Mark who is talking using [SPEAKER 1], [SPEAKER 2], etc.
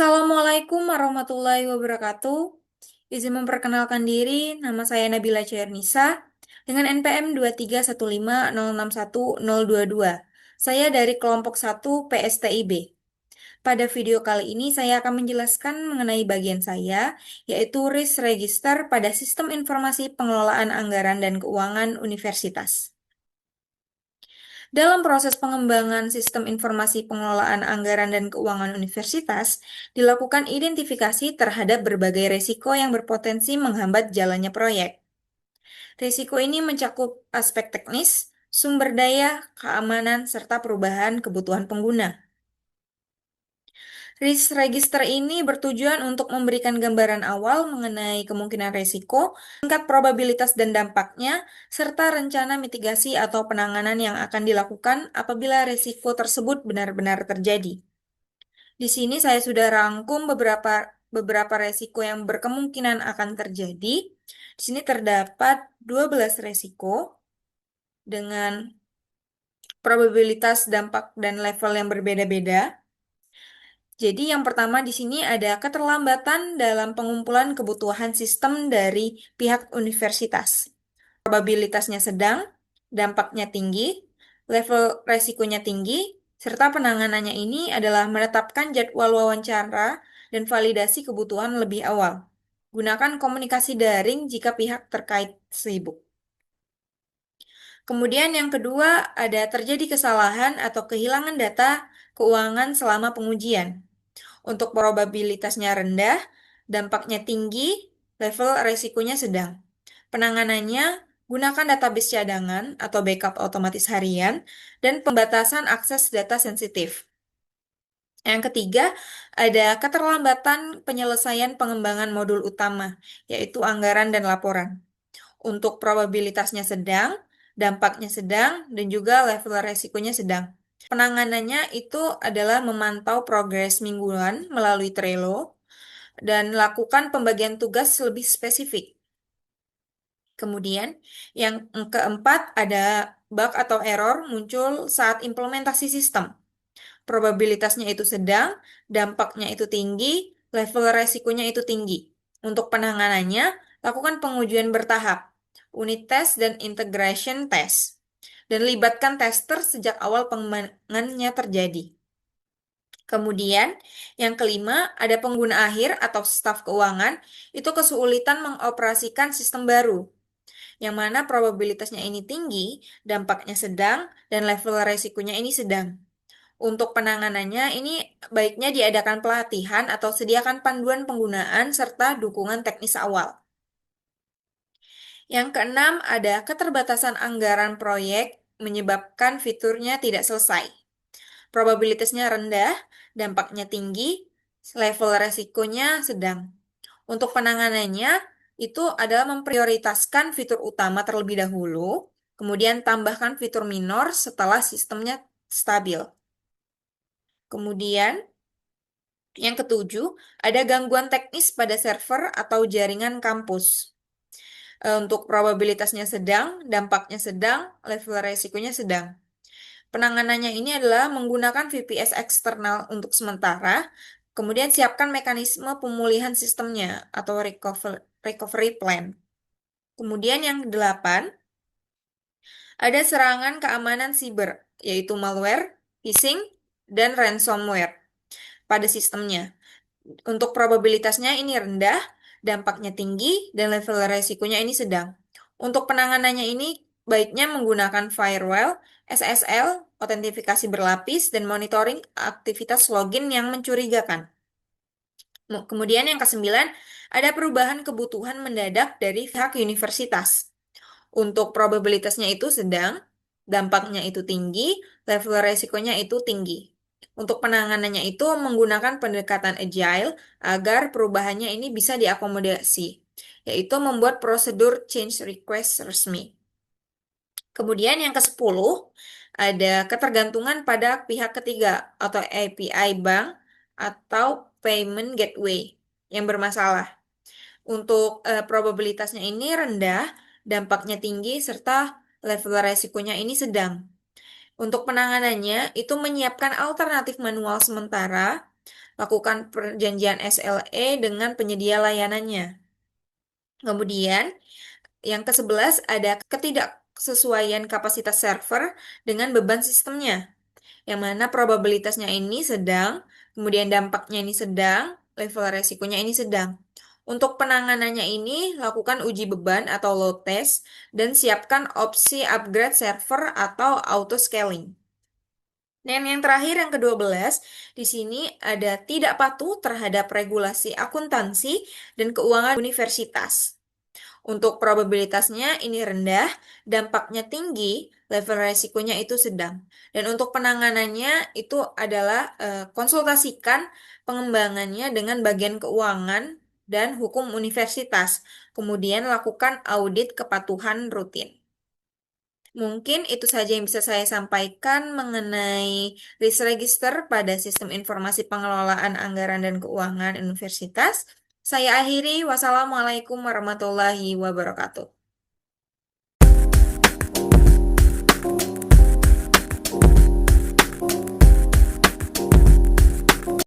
[SPEAKER 1] Assalamualaikum warahmatullahi wabarakatuh. Izin memperkenalkan diri, nama saya Nabila Chairnisa dengan NPM 231506122. Saya dari kelompok 1 PSTIB. Pada video kali ini saya akan menjelaskan mengenai bagian saya, yaitu risk register pada sistem informasi pengelolaan anggaran dan keuangan universitas. Dalam proses pengembangan sistem informasi pengelolaan anggaran dan keuangan universitas, dilakukan identifikasi terhadap berbagai risiko yang berpotensi menghambat jalannya proyek. Risiko ini mencakup aspek teknis, sumber daya, keamanan, serta perubahan kebutuhan pengguna. Risk register ini bertujuan untuk memberikan gambaran awal mengenai kemungkinan risiko, tingkat probabilitas dan dampaknya, serta rencana mitigasi atau penanganan yang akan dilakukan apabila risiko tersebut benar-benar terjadi. Di sini saya sudah rangkum beberapa risiko yang berkemungkinan akan terjadi. Di sini terdapat 12 risiko dengan probabilitas dampak dan level yang berbeda-beda. Jadi yang pertama di sini ada keterlambatan dalam pengumpulan kebutuhan sistem dari pihak universitas. Probabilitasnya sedang, dampaknya tinggi, level resikonya tinggi, serta penanganannya ini adalah menetapkan jadwal wawancara dan validasi kebutuhan lebih awal. Gunakan komunikasi daring jika pihak terkait sibuk. Kemudian yang kedua ada terjadi kesalahan atau kehilangan data keuangan selama pengujian. Untuk probabilitasnya rendah, dampaknya tinggi, level resikonya sedang. Penanganannya, gunakan database cadangan atau backup otomatis harian, dan pembatasan akses data sensitif. Yang ketiga, ada keterlambatan penyelesaian pengembangan modul utama, yaitu anggaran dan laporan. Untuk probabilitasnya sedang, dampaknya sedang, dan juga level resikonya sedang. Penanganannya itu adalah memantau progres mingguan melalui Trello dan lakukan pembagian tugas lebih spesifik. Kemudian, yang keempat ada bug atau error muncul saat implementasi sistem. Probabilitasnya itu sedang, dampaknya itu tinggi, level resikonya itu tinggi. Untuk penanganannya, lakukan pengujian bertahap, unit test dan integration test, dan libatkan tester sejak awal pengembangannya terjadi. Kemudian, yang kelima, ada pengguna akhir atau staf keuangan, itu kesulitan mengoperasikan sistem baru, yang mana probabilitasnya ini tinggi, dampaknya sedang, dan level resikonya ini sedang. Untuk penanganannya, ini baiknya diadakan pelatihan atau sediakan panduan penggunaan serta dukungan teknis awal. Yang keenam, ada keterbatasan anggaran proyek menyebabkan fiturnya tidak selesai. Probabilitasnya rendah, dampaknya tinggi, level resikonya sedang. Untuk penanganannya, itu adalah memprioritaskan fitur utama terlebih dahulu, kemudian tambahkan fitur minor setelah sistemnya stabil. Kemudian, yang ketujuh, ada gangguan teknis pada server atau jaringan kampus. Untuk probabilitasnya sedang, dampaknya sedang, level resikonya sedang. Penanganannya ini adalah menggunakan VPS eksternal untuk sementara, kemudian siapkan mekanisme pemulihan sistemnya atau recovery plan. Kemudian yang kedelapan, ada serangan keamanan siber, yaitu malware, phishing, dan ransomware pada sistemnya. Untuk probabilitasnya ini rendah, dampaknya tinggi, dan level resikonya ini sedang. Untuk penanganannya ini baiknya menggunakan firewall, SSL, autentifikasi berlapis, dan monitoring aktivitas login yang mencurigakan. Kemudian yang kesembilan, ada perubahan kebutuhan mendadak dari pihak universitas. Untuk probabilitasnya itu sedang, dampaknya itu tinggi, level resikonya itu tinggi. Untuk penanganannya itu menggunakan pendekatan agile agar perubahannya ini bisa diakomodasi, yaitu membuat prosedur change request resmi. Kemudian yang ke-10, ada ketergantungan pada pihak ketiga atau API bank atau payment gateway yang bermasalah. Untuk probabilitasnya ini rendah, dampaknya tinggi, serta level resikonya ini sedang. Untuk penanganannya, itu menyiapkan alternatif manual sementara Lakukan perjanjian SLA dengan penyedia layanannya. Kemudian, yang ke-11 ada ketidaksesuaian kapasitas server dengan beban sistemnya, yang mana probabilitasnya ini sedang, kemudian dampaknya ini sedang, level resikonya ini sedang. Untuk penanganannya ini, lakukan uji beban atau load test, dan siapkan opsi upgrade server atau auto scaling. Dan yang terakhir, yang ke-12, di sini ada tidak patuh terhadap regulasi akuntansi dan keuangan universitas. Untuk probabilitasnya ini rendah, dampaknya tinggi, level resikonya itu sedang. Dan untuk penanganannya itu adalah konsultasikan pengembangannya dengan bagian keuangan dan hukum universitas. Kemudian lakukan audit kepatuhan rutin. Mungkin itu saja yang bisa saya sampaikan mengenai risk register pada sistem informasi pengelolaan anggaran dan keuangan universitas. Saya akhiri, wassalamualaikum warahmatullahi wabarakatuh.